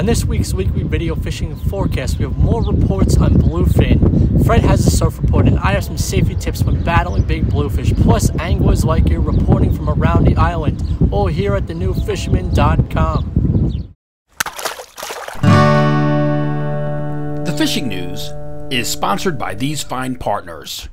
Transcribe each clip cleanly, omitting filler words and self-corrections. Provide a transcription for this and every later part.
On this week's weekly video fishing forecast, we have more reports on bluefin. Fred has a surf report, and I have some safety tips when battling big bluefish, plus anglers like you reporting from around the island, all here at thenewfisherman.com. The fishing news is sponsored by these fine partners.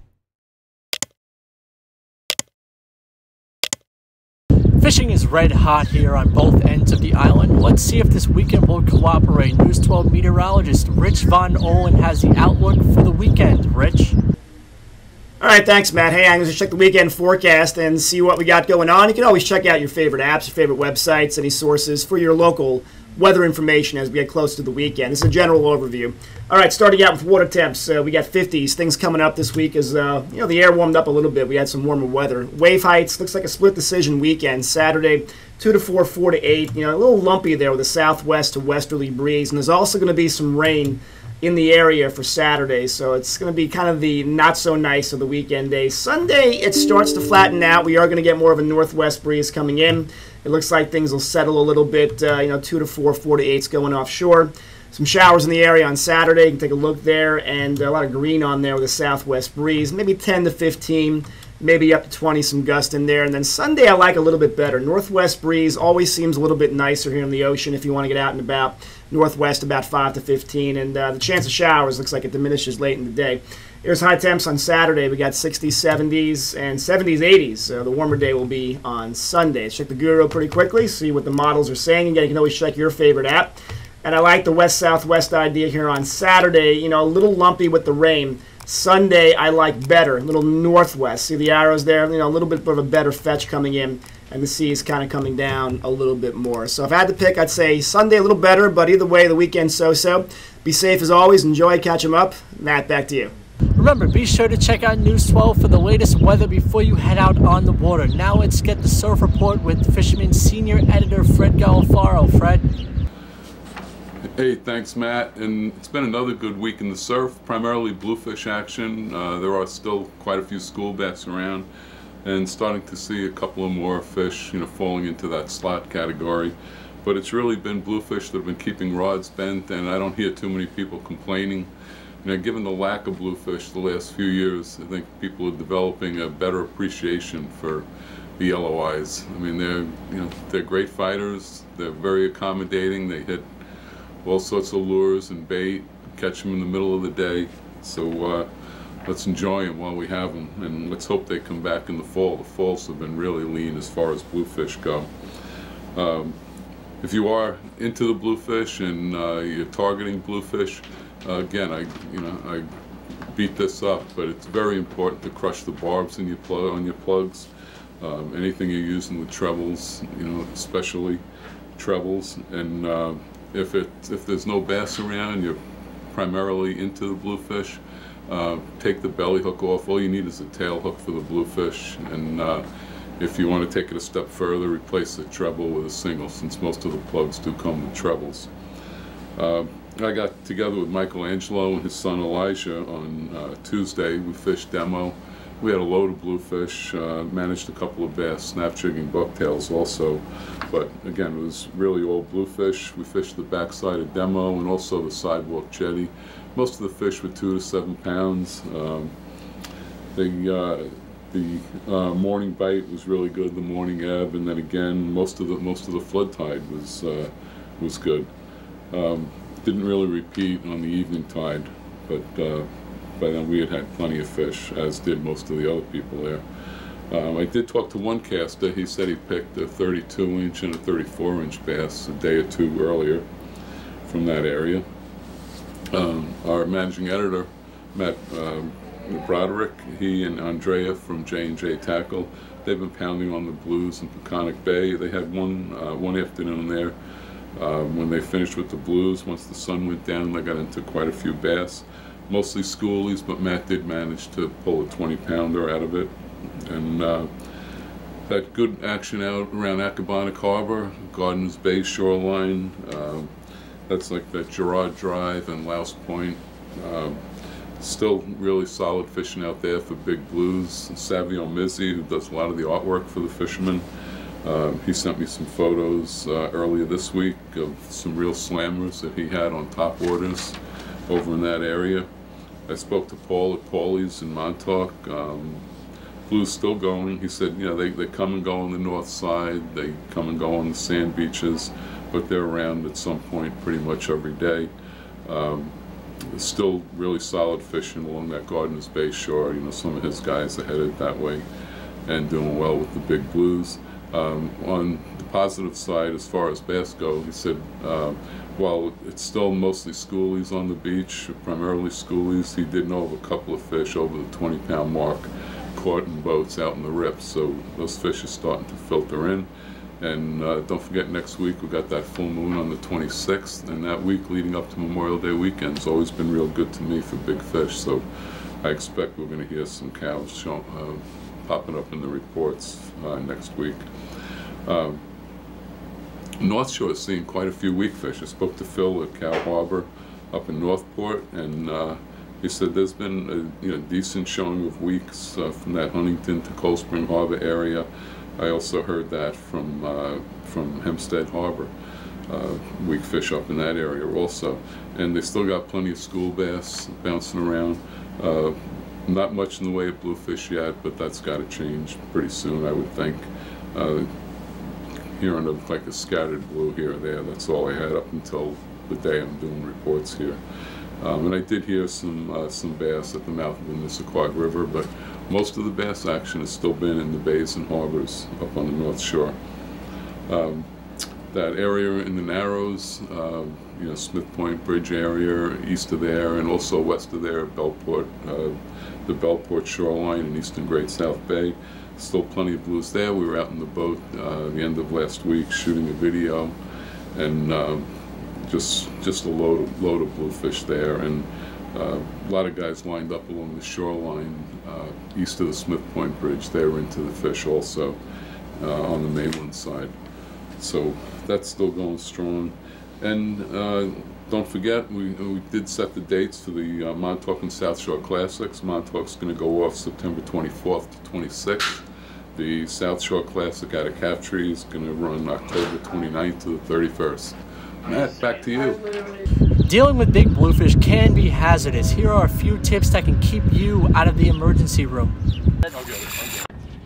Fishing is red hot here on both ends of the island. Let's see if this weekend will cooperate. News 12 meteorologist Rich Von Ohlen has the outlook for the weekend. Rich? All right, thanks, Matt. Hey, I'm going to check the weekend forecast and see what we got going on. You can always check out your favorite apps, your favorite websites, any sources for your local weather information as we get close to the weekend. This is a general overview. All right, starting out with water temps. We got 50s. Things coming up this week as the air warmed up a little bit. We had some warmer weather. Wave heights looks like a split decision weekend. Saturday, 2 to 4, 4 to 8. A little lumpy there with a southwest to westerly breeze. And there's also going to be some rain in the area for Saturday, so it's going to be kind of the not so nice of the weekend days. Sunday, it starts to flatten out. We are going to get more of a northwest breeze coming in. It looks like things will settle a little bit, 2 to 4, 4 to 8's going offshore. Some showers in the area on Saturday. You can take a look there, and a lot of green on there with a southwest breeze. Maybe 10 to 15, maybe up to 20, some gust in there. And then Sunday I like a little bit better. Northwest breeze always seems a little bit nicer here in the ocean if you want to get out and about. Northwest about 5 to 15, and the chance of showers looks like it diminishes late in the day. Here's high temps on Saturday. We got 60s, 70s, and 70s, 80s. The warmer day will be on Sunday. Let's check the Guru pretty quickly, see what the models are saying. Again, you can always check your favorite app. And I like the west-southwest idea here on Saturday. A little lumpy with the rain. Sunday, I like better, a little northwest. See the arrows there? A little bit of a better fetch coming in, and the sea is kind of coming down a little bit more. So if I had to pick, I'd say Sunday a little better, but either way, the weekend so-so. Be safe as always. Enjoy. Catch them up. Matt, back to you. Remember, be sure to check out News 12 for the latest weather before you head out on the water. Now let's get the surf report with Fisherman Senior Editor Fred Golofaro. Fred? Hey, thanks, Matt. And it's been another good week in the surf, primarily bluefish action. There are still quite a few school bass around, and starting to see a couple of more fish, falling into that slot category. But it's really been bluefish that have been keeping rods bent, and I don't hear too many people complaining. Given the lack of bluefish the last few years, I think people are developing a better appreciation for the yellow eyes. They're great fighters. They're very accommodating. They hit all sorts of lures and bait, catch them in the middle of the day. So let's enjoy them while we have them, and let's hope they come back in the fall. The falls have been really lean as far as bluefish go. If you are into the bluefish and you're targeting bluefish, again, I beat this up, but it's very important to crush the barbs in on your plugs. Anything you're using with trebles, especially trebles, and if there's no bass around, you're primarily into the bluefish, take the belly hook off. All you need is a tail hook for the bluefish, and if you want to take it a step further, replace the treble with a single, since most of the plugs do come with trebles. I got together with Michelangelo and his son Elijah on Tuesday. We fished demo. We had a load of bluefish, managed a couple of bass, snap jigging bucktails also, but again, it was really all bluefish. We fished the backside of demo and also the sidewalk jetty. Most of the fish were 2 to 7 pounds. The morning bite was really good, the morning ebb, and then again, most of the flood tide was good. Didn't really repeat on the evening tide, but by then we had plenty of fish, as did most of the other people there. I did talk to one caster. He said he picked a 32-inch and a 34-inch bass a day or two earlier from that area. Our managing editor, Matt Broderick, he and Andrea from J&J Tackle, they've been pounding on the blues in Peconic Bay. They had one afternoon there. When they finished with the blues, once the sun went down, they got into quite a few bass. Mostly schoolies, but Matt did manage to pull a 20-pounder out of it. And had good action out around Accabonac Harbor, Gardens Bay shoreline. That's like that Girard Drive and Louse Point. Still really solid fishing out there for big blues. Savio Mizzi, who does a lot of the artwork for the Fisherman, He sent me some photos earlier this week of some real slammers that he had on top waters over in that area. I spoke to Paul at Paulie's in Montauk. Blue's still going. He said, you know, they come and go on the north side, they come and go on the sand beaches, but they're around at some point pretty much every day. Still really solid fishing along that Gardner's Bay shore. You know, some of his guys are headed that way and doing well with the big blues. On the positive side, as far as bass go, he said, while it's still mostly schoolies on the beach, primarily schoolies, he did know of a couple of fish over the 20-pound mark caught in boats out in the rips. So those fish are starting to filter in. And don't forget, next week we got that full moon on the 26th, and that week leading up to Memorial Day weekend has always been real good to me for big fish. So I expect we're going to hear some cows popping up in the reports next week. North Shore is seeing quite a few weakfish. I spoke to Phil at Cow Harbor up in Northport, and he said there's been a decent showing of weeks from that Huntington to Cold Spring Harbor area. I also heard that from Hempstead Harbor, weakfish up in that area also. And they still got plenty of school bass bouncing around. Not much in the way of bluefish yet, but that's got to change pretty soon, I would think. Hearing of like a scattered blue here or there, that's all I had up until the day I'm doing reports here. And I did hear some bass at the mouth of the Nissaquag River, but most of the bass action has still been in the bays and harbors up on the North Shore. That area in the Narrows, Smith Point Bridge area, east of there, and also west of there, Bellport, the Bellport shoreline and eastern Great South Bay. Still plenty of blues there. We were out in the boat the end of last week shooting a video, and just a load of bluefish there, and a lot of guys lined up along the shoreline east of the Smith Point Bridge. They were into the fish also on the mainland side. So that's still going strong. And don't forget, we did set the dates for the Montauk and South Shore Classics. Montauk's going to go off September 24th to 26th. The South Shore Classic out of Captree is going to run October 29th to the 31st. Matt, back to you. Dealing with big bluefish can be hazardous. Here are a few tips that can keep you out of the emergency room.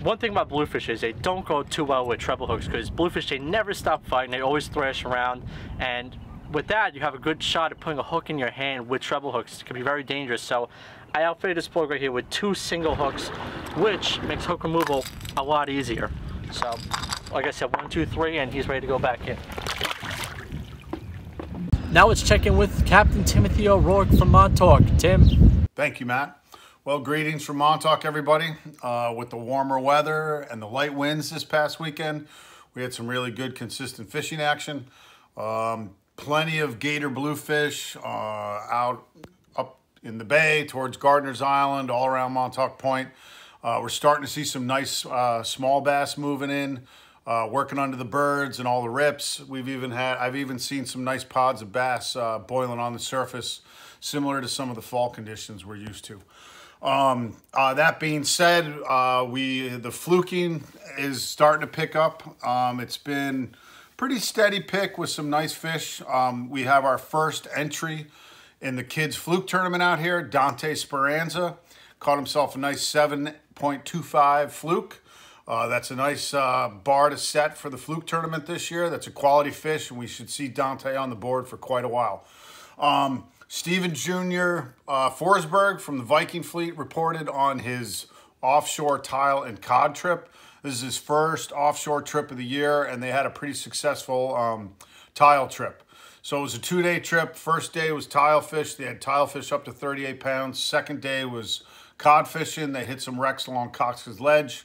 One thing about bluefish is they don't go too well with treble hooks, because bluefish, they never stop fighting. They always thrash around, and with that you have a good shot at putting a hook in your hand with treble hooks. It can be very dangerous. So I outfitted this plug right here with 2 single hooks, which makes hook removal a lot easier. So like I said, 1, 2, 3, and he's ready to go back in. Now let's check in with Captain Timothy O'Rourke from Montauk. Tim. Thank you, Matt. Well, greetings from Montauk, everybody. With the warmer weather and the light winds this past weekend, we had some really good, consistent fishing action. Plenty of gator bluefish out up in the bay towards Gardner's Island, all around Montauk Point. We're starting to see some nice small bass moving in, working under the birds and all the rips. I've even seen some nice pods of bass boiling on the surface, similar to some of the fall conditions we're used to. That being said, the fluking is starting to pick up. It's been pretty steady pick with some nice fish. We have our first entry in the kids fluke tournament out here. Dante Speranza caught himself a nice 7.25 fluke. That's a nice bar to set for the fluke tournament this year. That's a quality fish, and we should see Dante on the board for quite a while. Stephen Jr. Forsberg from the Viking Fleet reported on his offshore tile and cod trip. This is his first offshore trip of the year, and they had a pretty successful tile trip. So it was a 2-day trip. First day was tile fish. They had tile fish up to 38 pounds. Second day was cod fishing. They hit some wrecks along Cox's Ledge.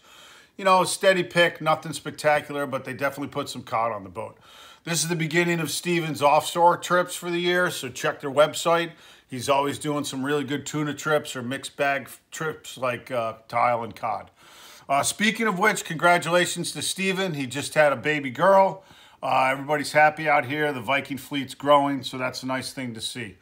You know, steady pick, nothing spectacular, but they definitely put some cod on the boat. This is the beginning of Steven's offshore trips for the year, so check their website. He's always doing some really good tuna trips or mixed bag trips like tile and cod. Speaking of which, congratulations to Steven. He just had a baby girl. Everybody's happy out here. The Viking fleet's growing, so that's a nice thing to see.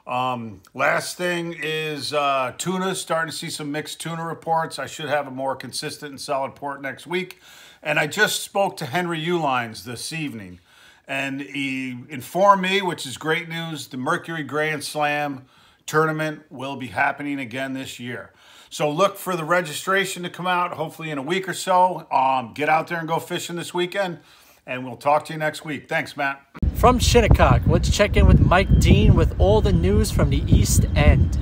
Last thing is tuna. Starting to see some mixed tuna reports. I should have a more consistent and solid report next week. And I just spoke to Henry Uihlein this evening, and he informed me, which is great news, the Mercury Grand Slam tournament will be happening again this year. So look for the registration to come out hopefully in a week or so. Get out there and go fishing this weekend, and we'll talk to you next week. Thanks, Matt. From Shinnecock, let's check in with Mike Dean with all the news from the East End.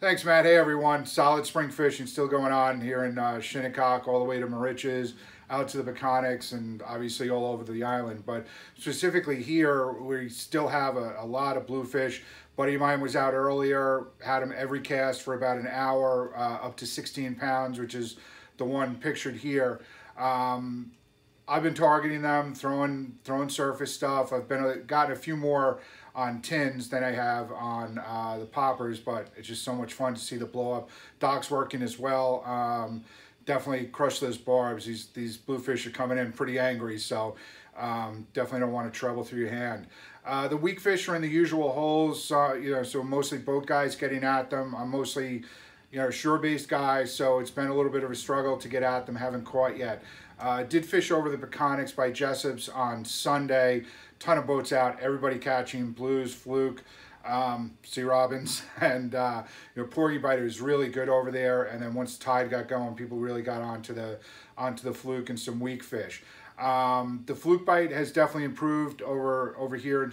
Thanks, Matt. Hey, everyone. Solid spring fishing still going on here in Shinnecock, all the way to Moriches, out to the Peconics, and obviously all over the island. But specifically here, we still have a lot of bluefish. Buddy of mine was out earlier, had him every cast for about an hour, up to 16 pounds, which is the one pictured here. I've been targeting them, throwing surface stuff. I've gotten a few more on tins than I have on the poppers, but it's just so much fun to see the blow up. Doc's working as well. Definitely crush those barbs. These bluefish are coming in pretty angry, so definitely don't want to trouble through your hand. The weakfish are in the usual holes, so mostly boat guys getting at them. I'm mostly, shore-based guy, so it's been a little bit of a struggle to get at them. Haven't caught yet. Did fish over the Peconics by Jessup's on Sunday. Ton of boats out. Everybody catching blues, fluke, sea robins, and porgy biter is really good over there. And then once the tide got going, people really got onto the fluke and some weak fish. The fluke bite has definitely improved over here,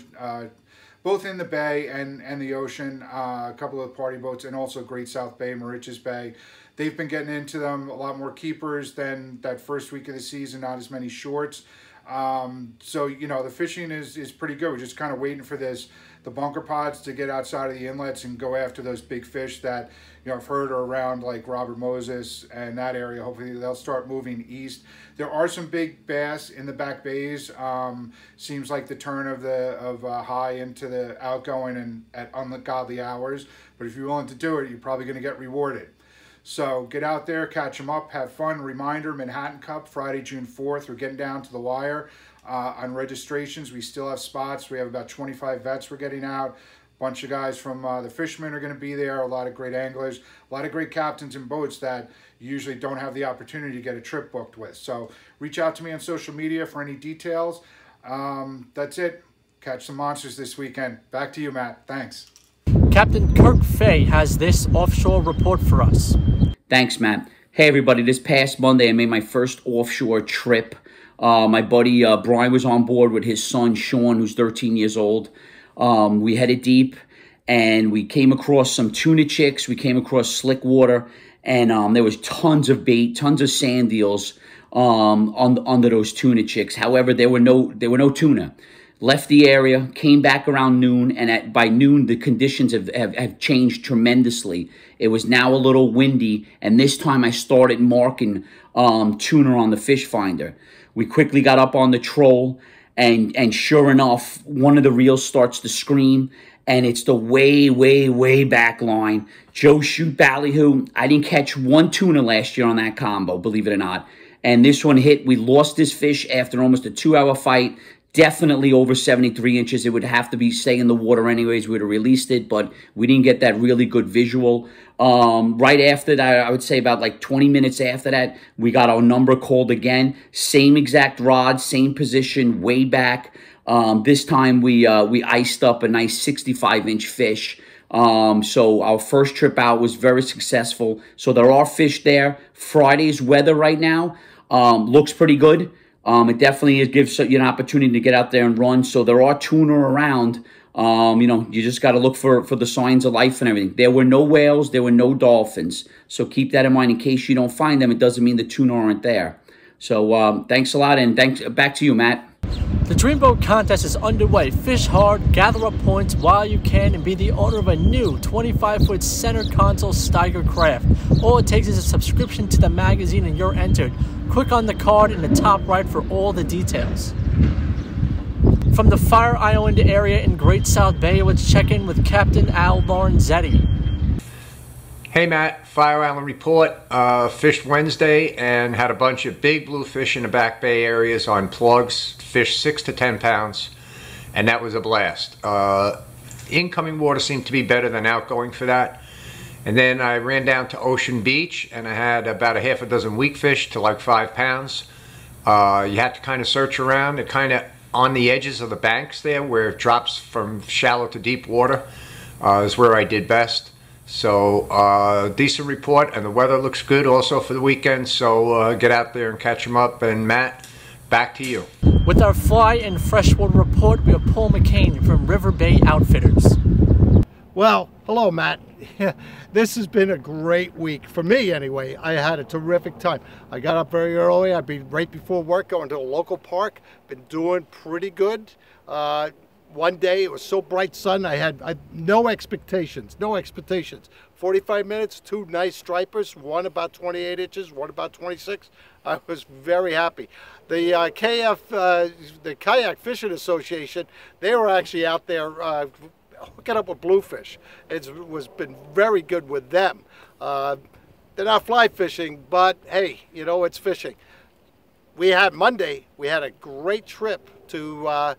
both in the bay and the ocean. A couple of party boats, and also Great South Bay, Moriches Bay. They've been getting into them. A lot more keepers than that first week of the season. Not as many shorts. So the fishing is pretty good. We're just kind of waiting for the bunker pods to get outside of the inlets and go after those big fish that I've heard are around, like Robert Moses and that area. Hopefully they'll start moving east. There are some big bass in the back bays. Seems like the turn of high into the outgoing and at ungodly hours. But if you're willing to do it, you're probably going to get rewarded. So get out there, catch them up, have fun. Reminder, Manhattan Cup, Friday, June 4th. We're getting down to the wire on registrations. We still have spots. We have about 25 vets we're getting out. A bunch of guys from the Fisherman are going to be there. A lot of great anglers. A lot of great captains and boats that you usually don't have the opportunity to get a trip booked with. So reach out to me on social media for any details. That's it. Catch some monsters this weekend. Back to you, Matt. Thanks. Captain Kirk Fay has this offshore report for us. Thanks, Matt. Hey, everybody. This past Monday, I made my first offshore trip. My buddy Brian was on board with his son, Sean, who's 13 years old. We headed deep, and we came across some tuna chicks. We came across slick water, and there was tons of bait, tons of sand eels under those tuna chicks. However, there were no tuna. Left the area, came back around noon, and by noon, the conditions have changed tremendously. It was now a little windy, and this time I started marking tuna on the fish finder. We quickly got up on the troll, and sure enough, one of the reels starts to scream, and it's the way back line. Joe Shoot Ballyhoo. I didn't catch one tuna last year on that combo, believe it or not. And this one hit. We lost this fish after almost a 2-hour fight. Definitely over 73 inches. It would have to be staying in the water anyways. We would have released it, but we didn't get that really good visual. Right after that, I would say about like 20 minutes after that, we got our number called again. Same exact rod, same position, way back. This time we iced up a nice 65-inch fish. So our first trip out was very successful. So there are fish there. Friday's weather right now looks pretty good. It definitely gives you an opportunity to get out there and run. So there are tuna around. You just got to look for the signs of life and everything. There were no whales. There were no dolphins. So keep that in mind in case you don't find them. It doesn't mean the tuna aren't there. So thanks a lot, and thanks. Back to you, Matt. The Dreamboat Contest is underway. Fish hard, gather up points while you can, and be the owner of a new 25-foot center console Steiger craft. All it takes is a subscription to the magazine and you're entered. Click on the card in the top right for all the details. From the Fire Island area in Great South Bay, let's check in with Captain Al Lorrenzetti. Hey Matt, Fire Island report. Fished Wednesday and had a bunch of big bluefish in the back bay areas on plugs. Fished 6 to 10 pounds, and that was a blast. incoming water seemed to be better than outgoing for that. And then I ran down to Ocean Beach and I had about a half a dozen weakfish to like 5 pounds. You had to kind of search around. They're kind of on the edges of the banks there where it drops from shallow to deep water is where I did best. So decent report, and the weather looks good also for the weekend, so get out there and catch them up. And Matt, back to you. With our fly and freshwater report, we have Paul McCain from River Bay Outfitters. Well, hello, Matt. This has been a great week. For me, anyway. I had a terrific time. I got up very early. I'd be right before work going to a local park. Been doing pretty good. One day, it was so bright sun, I had no expectations. 45 minutes, 2 nice stripers, one about 28 inches, one about 26. I was very happy. The Kayak Fishing Association, they were actually out there hooking up with bluefish. It was been very good with them. They're not fly fishing, but hey, you know, it's fishing. Monday, we had a great trip to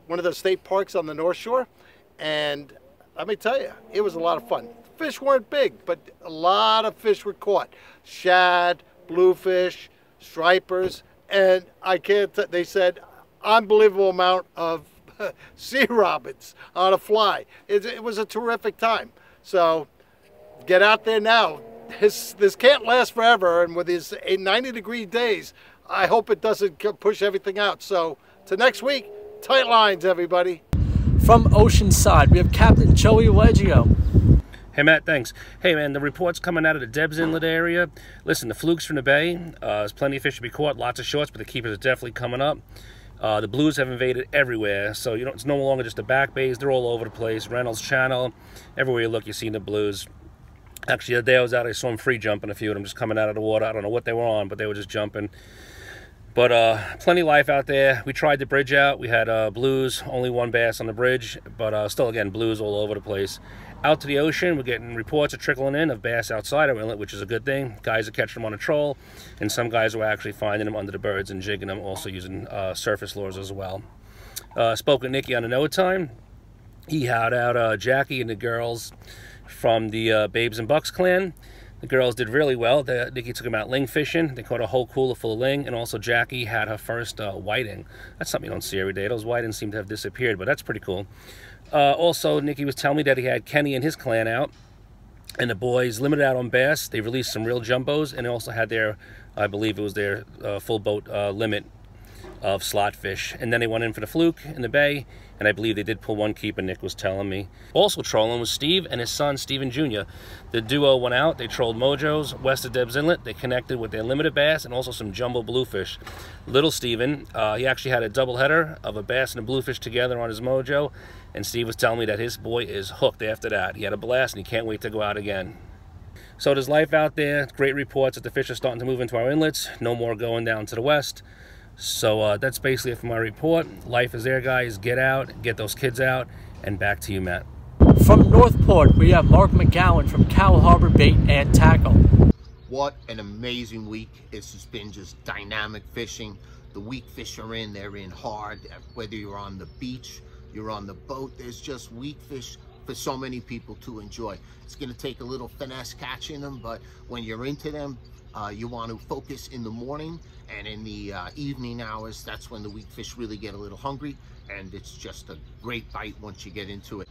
one of the state parks on the North Shore, and let me tell you, it was a lot of fun. Fish weren't big, but a lot of fish were caught. Shad, bluefish, stripers, and they said unbelievable amount of sea robins on a fly. It was a terrific time. So get out there now. This can't last forever, and with these 90-degree days, I hope it doesn't push everything out. So to next week, tight lines, everybody. From Oceanside, we have Captain Joey Leggio. Hey, Matt, thanks. Hey, man, the report's coming out of the Debs Inlet area. Listen, the flukes from the bay, there's plenty of fish to be caught, lots of shorts, but the keepers are definitely coming up. The blues have invaded everywhere, so you know it's no longer just the back bays. They're all over the place. Reynolds Channel, everywhere you look, you see the blues. Actually, the day I was out, I saw them free jumping, a few of them just coming out of the water. I don't know what they were on, but they were just jumping. But plenty of life out there. We tried the bridge out. We had blues, only 1 bass on the bridge, but still, again, blues all over the place. Out to the ocean, we're getting reports of trickling in of bass outside our inlet, which is a good thing. Guys are catching them on a troll, and some guys were actually finding them under the birds and jigging them, also using surface lures as well. Spoke with Nicky on the Noah time. He had out Jackie and the girls from the Babes and Bucks clan. The girls did really well. Nicky took them out ling fishing. They caught a whole cooler full of ling, and also Jackie had her first whiting. That's something you don't see every day. Those whitings seem to have disappeared, but that's pretty cool. Also, Nicky was telling me that he had Kenny and his clan out, and the boys limited out on bass. They released some real jumbos, and they also had their, I believe it was their full boat limit of slot fish. And then they went in for the fluke in the bay, and I believe they did pull 1 keeper, Nick was telling me. Also trolling was Steve and his son, Steven Jr. The duo went out. They trolled Mojo's west of Debs Inlet. They connected with their limited bass and also some jumbo bluefish. Little Steven, he actually had a double header of a bass and a bluefish together on his Mojo, and Steve was telling me that his boy is hooked after that. He had a blast, and he can't wait to go out again. So there's life out there. Great reports that the fish are starting to move into our inlets. No more going down to the west. So that's basically it for my report. Life is there, guys. Get out, get those kids out, and back to you, Matt. From Northport, we have Mark McGowan from Cow Harbor Bait and Tackle. What an amazing week. This has been just dynamic fishing. The weak fish are in, they're in hard. Whether you're on the beach, you're on the boat, there's just weak fish for so many people to enjoy. It's going to take a little finesse catching them, but when you're into them, you want to focus in the morning, and in the evening hours, that's when the weak fish really get a little hungry, and it's just a great bite once you get into it.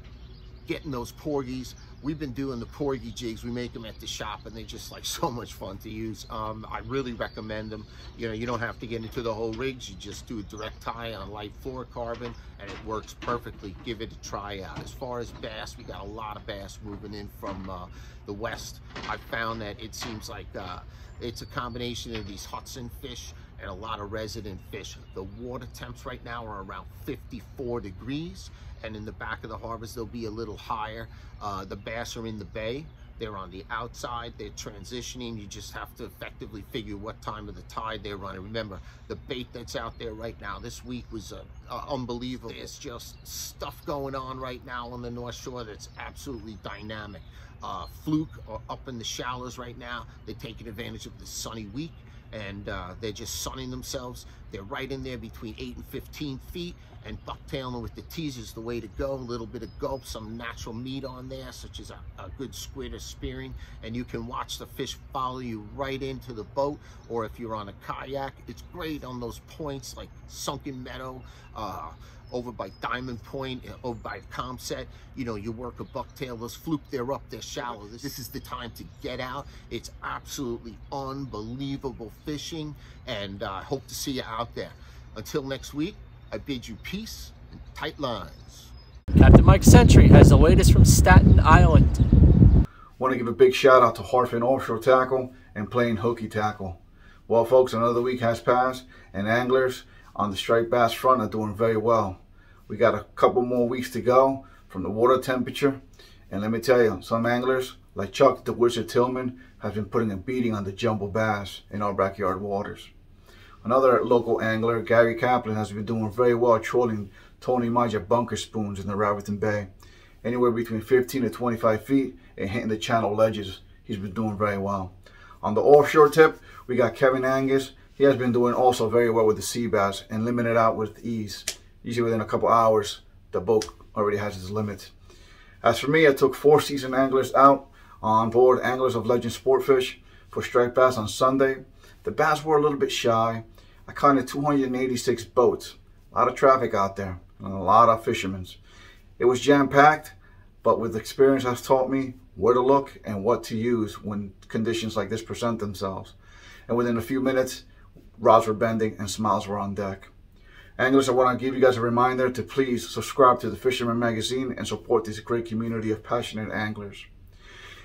Getting those porgies, we've been doing the porgy jigs. We make them at the shop, and they're just like so much fun to use. I really recommend them. You know, you don't have to get into the whole rigs. You just do a direct tie on light fluorocarbon, and it works perfectly. Give it a try out. As far as bass, we got a lot of bass moving in from the west. I found that it seems like it's a combination of these Hudson fish and a lot of resident fish. The water temps right now are around 54 degrees, and in the back of the harbors they'll be a little higher. The bass are in the bay, they're on the outside, they're transitioning. You just have to effectively figure what time of the tide they're running. Remember, the bait that's out there right now this week was unbelievable. There's just stuff going on right now on the North Shore that's absolutely dynamic. Fluke are up in the shallows right now. They're taking advantage of the sunny week, and they're just sunning themselves. They're right in there between 8 and 15 feet, and bucktailing with the teasers the way to go. A little bit of gulp, some natural meat on there, such as a good squid or spearing, and you can watch the fish follow you right into the boat. Or if you're on a kayak, it's great on those points like Sunken Meadow, over by Diamond Point, over by Comset. You know, you work a bucktail, those fluke, they're up, they're shallow. This is the time to get out. It's absolutely unbelievable fishing, and I hope to see you out there. Until next week, I bid you peace and tight lines. Captain Mike Sentry has the latest from Staten Island. Want to give a big shout out to Harfin Offshore Tackle and Plain Hooky Tackle. Well, folks, another week has passed, and anglers on the striped bass front are doing very well. We got a couple more weeks to go from the water temperature, and let me tell you, some anglers like Chuck the Wizard Tillman has been putting a beating on the jumbo bass in our backyard waters. Another local angler, Gary Kaplan, has been doing very well trolling Tony Maja bunker spoons in the Raritan Bay, anywhere between 15 to 25 feet, and hitting the channel ledges. He's been doing very well. On the offshore tip, we got Kevin Angus. He has been doing also very well with the sea bass and limiting it out with ease. Usually within a couple hours, the boat already has its limit. As for me, I took 4 seasoned anglers out on board Anglers of Legend Sportfish for striped bass on Sunday. The bass were a little bit shy. I counted 286 boats. A lot of traffic out there and a lot of fishermen. It was jam-packed, but with experience has taught me where to look and what to use when conditions like this present themselves. And within a few minutes, rods were bending and smiles were on deck. Anglers, I want to give you guys a reminder to please subscribe to the Fisherman magazine and support this great community of passionate anglers.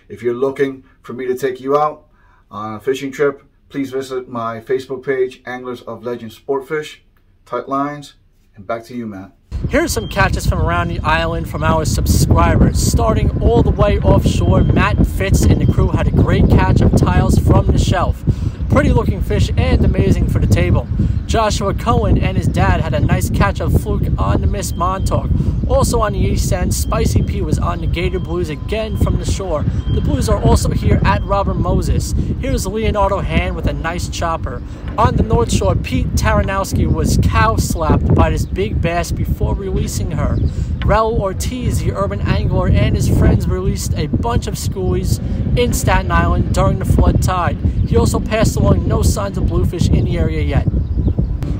If you're looking for me to take you out on a fishing trip, please visit my Facebook page, Anglers of Legend Sportfish. Tight lines, and back to you, Matt. Here's some catches from around the island from our subscribers. Starting all the way offshore, Matt Fitz and the crew had a great catch of tiles from the shelf. Pretty looking fish and amazing for the table. Joshua Cohen and his dad had a nice catch of fluke on the Miss Montauk. Also on the east end, Spicy P was on the Gator Blues again from the shore. The Blues are also here at Robert Moses. Here's Leonardo Hand with a nice chopper. On the North Shore, Pete Taranowski was cow-slapped by this big bass before releasing her. Raul Ortiz, the urban angler, and his friends released a bunch of schoolies in Staten Island during the flood tide. He also passed along no signs of bluefish in the area yet.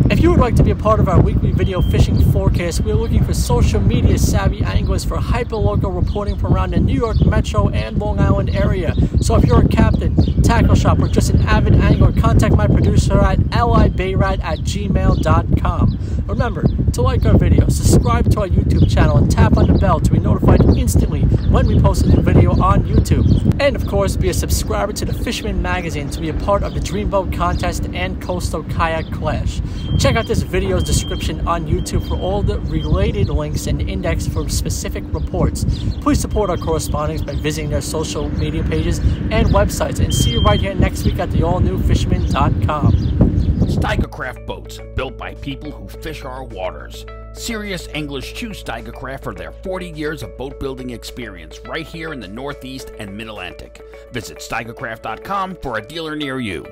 If you would like to be a part of our weekly video fishing forecast, we are looking for social media savvy anglers for hyper-local reporting from around the New York Metro and Long Island area. So if you're a captain, tackle shop, or just an avid angler, contact my producer at libayrat@gmail.com. Remember to like our video, subscribe to our YouTube channel, and tap on the bell to be notified instantly when we post a new video on YouTube. And of course, be a subscriber to the Fisherman magazine to be a part of the Dreamboat Contest and Coastal Kayak Clash. Check out this video's description on YouTube for all the related links and index for specific reports. Please support our correspondents by visiting their social media pages and websites, and see you right here next week at the allnewfisherman.com. Steigercraft boats, built by people who fish our waters. Serious anglers choose Steigercraft for their 40 years of boat building experience right here in the Northeast and Mid-Atlantic. Visit steigercraft.com for a dealer near you.